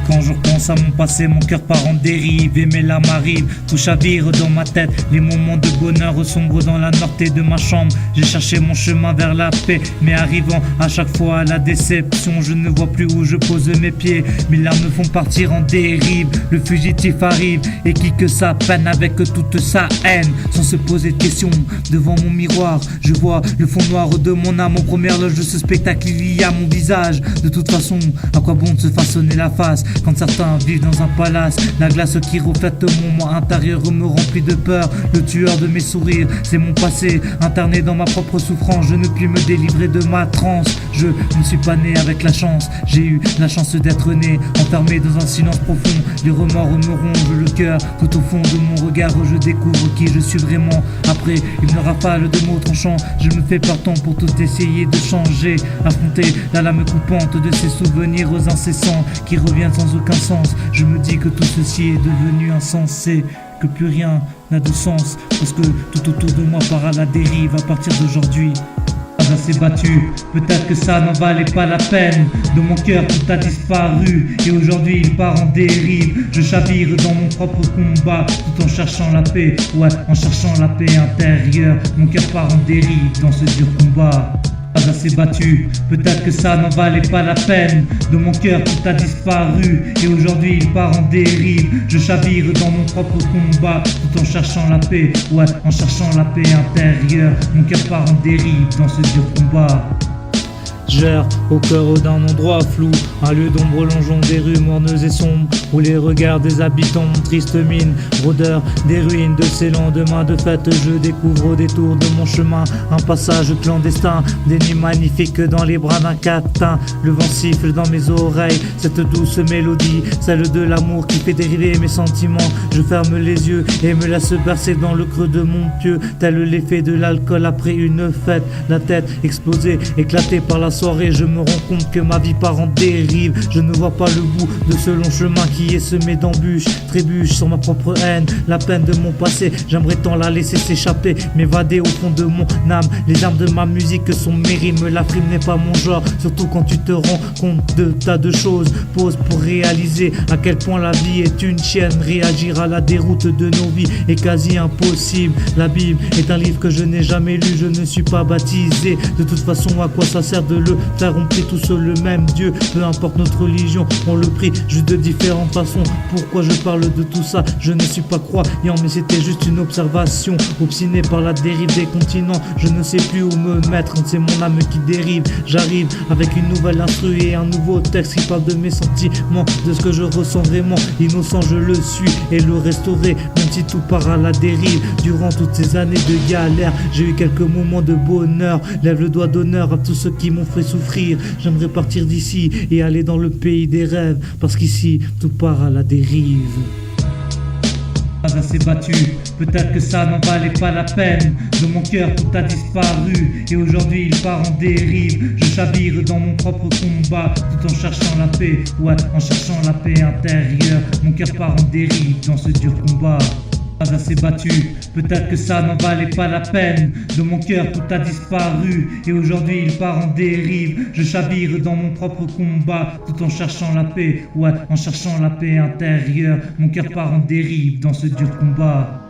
Quand je repense à mon passé, mon cœur part en dérive et mes larmes arrivent, tout chavire dans ma tête. Les moments de bonheur sombrent dans la noirté de ma chambre. J'ai cherché mon chemin vers la paix, mais arrivant à chaque fois à la déception, je ne vois plus où je pose mes pieds. Mes larmes me font partir en dérive. Le fugitif arrive et qui que ça peine avec toute sa haine, sans se poser de questions. Devant mon miroir, je vois le fond noir de mon âme. En première loge de ce spectacle, il y a mon visage. De toute façon, à quoi bon de se façonner la face quand certains vivent dans un palace? La glace qui reflète mon moi intérieur me remplit de peur. Le tueur de mes sourires, c'est mon passé, interné dans ma propre souffrance. Je ne puis me délivrer de ma transe. Je ne suis pas né avec la chance. J'ai eu la chance d'être né enfermé dans un silence profond. Les remords me rongent le cœur. Tout au fond de mon regard, je découvre qui je suis vraiment. Après une rafale de mots tranchants, je me fais partant pour tout essayer de changer. Affronter la lame coupante de ces souvenirs incessants qui reviennent sans aucun sens. Je me dis que tout ceci est devenu insensé, que plus rien n'a de sens, parce que tout autour de moi part à la dérive à partir d'aujourd'hui. Assez battu, peut-être que ça n'en valait pas la peine. De mon cœur tout a disparu et aujourd'hui il part en dérive. Je chavire dans mon propre combat tout en cherchant la paix, ouais, en cherchant la paix intérieure. Mon cœur part en dérive dans ce dur combat. Pas assez battu, peut-être que ça n'en valait pas la peine. De mon cœur tout a disparu et aujourd'hui il part en dérive. Je chavire dans mon propre combat tout en cherchant la paix, ouais, en cherchant la paix intérieure. Mon cœur part en dérive dans ce dur combat. J'erre au cœur d'un endroit flou, un lieu d'ombre longeant des rues morneuses et sombres, où les regards des habitants ont triste mine. Rôdeur des ruines de ces lendemains de fête, je découvre au détour de mon chemin un passage clandestin, des nuits magnifiques dans les bras d'un catin. Le vent siffle dans mes oreilles, cette douce mélodie, celle de l'amour qui fait dériver mes sentiments. Je ferme les yeux et me laisse bercer dans le creux de mon pieu, tel l'effet de l'alcool après une fête. La tête explosée, éclatée par la soirée, je me rends compte que ma vie part en dérive. Je ne vois pas le bout de ce long chemin qui est semé d'embûches. Trébuche sur ma propre haine, la peine de mon passé. J'aimerais tant la laisser s'échapper, m'évader au fond de mon âme. Les armes de ma musique sont mes rimes, la frime n'est pas mon genre. Surtout quand tu te rends compte de tas de choses. Pause pour réaliser à quel point la vie est une chienne. Réagir à la déroute de nos vies est quasi impossible. La Bible est un livre que je n'ai jamais lu, je ne suis pas baptisé. De toute façon, à quoi ça sert de le faire? On prie tous le même Dieu, peu importe notre religion, on le prie juste de différentes façons. Pourquoi je parle de tout ça? Je ne suis pas croyant, mais c'était juste une observation. Obstiné par la dérive des continents, je ne sais plus où me mettre, c'est mon âme qui dérive. J'arrive avec une nouvelle instru et un nouveau texte qui parle de mes sentiments, de ce que je ressens vraiment. Innocent je le suis et le restaurer, même si tout part à la dérive. Durant toutes ces années de galère, j'ai eu quelques moments de bonheur. Lève le doigt d'honneur à tous ceux qui m'ont fait souffrir. J'aimerais partir d'ici et aller dans le pays des rêves, parce qu'ici tout part à la dérive. Pas assez battu, peut-être que ça n'en valait pas la peine. De mon cœur tout a disparu et aujourd'hui il part en dérive. Je chavire dans mon propre combat tout en cherchant la paix, ouais, en cherchant la paix intérieure. Mon cœur part en dérive dans ce dur combat. Pas assez battu, peut-être que ça n'en valait pas la peine. De mon cœur tout a disparu et aujourd'hui il part en dérive. Je chavire dans mon propre combat tout en cherchant la paix, ouais, en cherchant la paix intérieure. Mon cœur part en dérive dans ce dur combat.